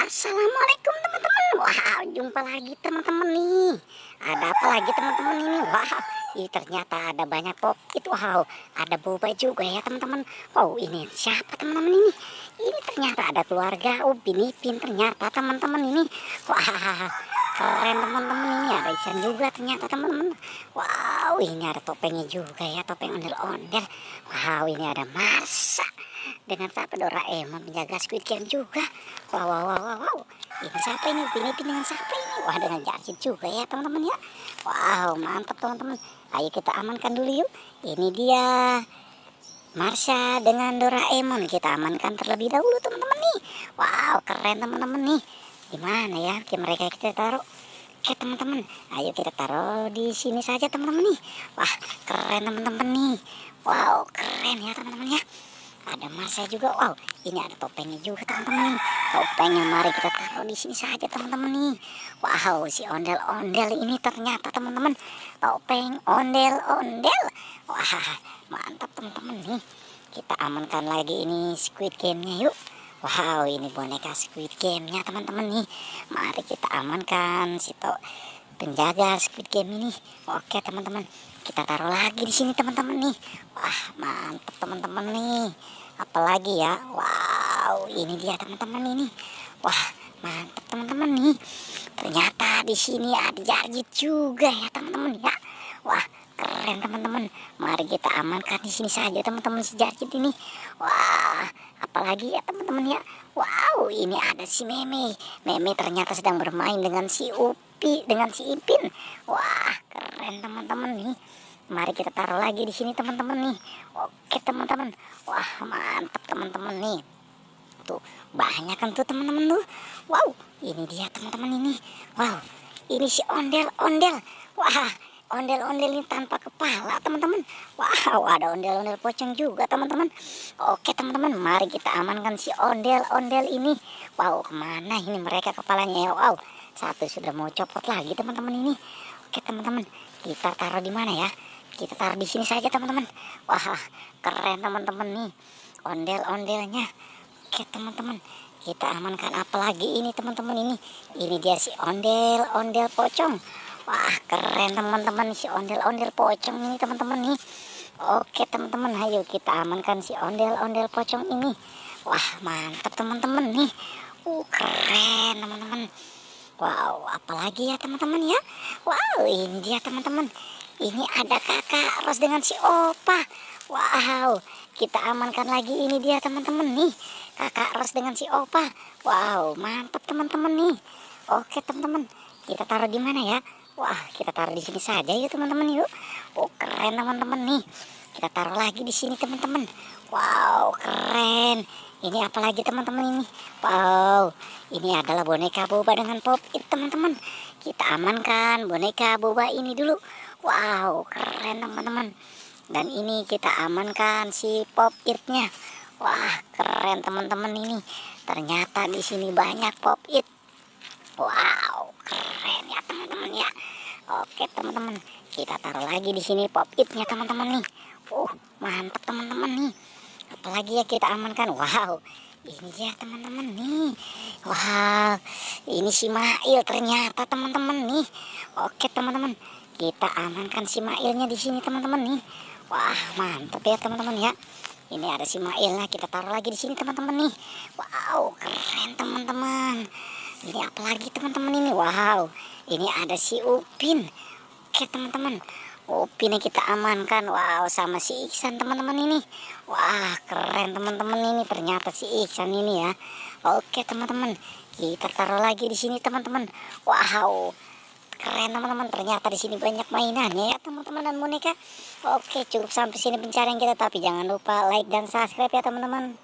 Assalamualaikum teman-teman. Wow, jumpa lagi teman-teman nih. Ada apa lagi teman-teman ini? Wow, ini ternyata ada banyak popit. Wow, ada boba juga ya teman-teman. Wow, ini siapa teman-teman ini? Ini ternyata ada keluarga Upin Ipin ternyata teman-teman ini. Wah, keren teman-teman ini. Ada ikan juga ternyata teman-teman. Wow, ini ada topengnya juga ya, topeng ondel-ondel. Wow, ini ada Masa dengan siapa Doraemon menjaga Squid Game juga. Wow, wow, wow, wow, wow. Ini siapa ini? Upin Ipin dengan siapa ini? Wah, dengan Jarjit juga ya teman-teman ya. Wow, mantap teman-teman. Ayo kita amankan dulu yuk. Ini dia Marsha dengan Doraemon. Kita amankan terlebih dahulu teman-teman nih. Wow, keren teman-teman nih. Gimana ya mereka kita taruh? Oke teman-teman, ayo kita taruh di sini saja teman-teman nih. Wah, keren teman-teman nih. Wow, keren ya teman-teman ya. Ada Marsha juga. Wow, ini ada topengnya juga teman-teman nih. Topengnya mari kita taruh di sini saja teman-teman nih. Wow, si ondel-ondel ini ternyata teman-teman topeng ondel-ondel. Wah, mantap teman-teman nih. Kita amankan lagi ini Squid Game-nya yuk. Wow, ini boneka Squid Game-nya teman-teman nih. Mari kita amankan si penjaga Squid Game ini. Oke teman-teman, kita taruh lagi di sini teman-teman nih. Wah, mantap teman-teman nih. Apalagi ya, wow, ini dia teman-teman ini. Wah, mantap teman-teman nih. Ternyata di sini ada Jarjit juga ya teman-teman ya. Wah, keren teman-teman. Mari kita amankan di sini saja teman-teman si Jarjit ini. Wah, apalagi ya teman-teman ya. Wow, ini ada si Meme. Meme ternyata sedang bermain dengan si Upi, dengan si Ipin. Wah, keren teman-teman nih. Mari kita taruh lagi di sini teman-teman nih. Oke teman-teman. Wah, mantap teman-teman nih. Tuh, banyak kan tuh teman-teman tuh. Wow, ini dia teman-teman ini. Wow, ini si ondel-ondel. Wah, ondel-ondel ini tanpa kepala teman-teman. Wow, ada ondel-ondel pocong juga teman-teman. Oke teman-teman, mari kita amankan si ondel-ondel ini. Wow, kemana ini mereka kepalanya ya? Wow, satu sudah mau copot lagi teman-teman ini. Oke teman-teman, kita taruh di mana ya? Kita taruh di sini saja teman-teman. Wah, keren teman-teman nih ondel-ondelnya. Oke teman-teman, kita amankan apalagi ini teman-teman ini. Ini dia si ondel-ondel pocong. Wah, keren teman-teman si ondel-ondel pocong ini teman-teman nih. Oke teman-teman, ayo kita amankan si ondel-ondel pocong ini. Wah, mantap teman-teman nih. Keren teman-teman. Wow, apalagi ya teman-teman ya. Wow, ini dia teman-teman. Ini ada kakak Ros dengan si Opa. Wow, kita amankan lagi ini dia teman-teman nih. Kakak Ros dengan si Opa. Wow, mantap teman-teman nih. Oke teman-teman, kita taruh di mana ya? Wah, kita taruh di sini saja ya teman-teman yuk. Oh, keren teman-teman nih. Kita taruh lagi di sini teman-teman. Wow, keren. Ini apa lagi teman-teman ini? Wow, ini adalah boneka boba dengan pop-it teman-teman. Kita amankan boneka boba ini dulu. Wow, keren teman-teman. Dan ini kita amankan si pop-itnya. Wah, keren teman-teman ini. Ternyata di sini banyak pop-it. Wow, keren ya teman-teman ya. Oke teman-teman, kita taruh lagi di sini pop-itnya teman-teman nih. Mantap teman-teman nih. Apalagi ya kita amankan. Wow, ini dia teman-teman nih. Wow, ini si Mail ternyata teman-teman nih. Oke teman-teman, kita amankan si Mailnya di sini teman-teman nih. Wah, mantap ya teman-teman ya. Ini ada si Mailnya, kita taruh lagi di sini teman-teman nih. Wow, keren teman-teman. Ini apa lagi teman-teman ini? Wow, ini ada si Upin. Oke teman-teman, Upin yang kita amankan. Wow, sama si Iksan teman-teman ini. Wah, keren teman-teman ini. Ternyata si Iksan ini ya. Oke teman-teman, kita taruh lagi di sini teman-teman. Wow, keren teman-teman. Ternyata di sini banyak mainannya ya teman-teman dan boneka. Oke, cukup sampai sini pencarian kita. Tapi jangan lupa like dan subscribe ya teman-teman.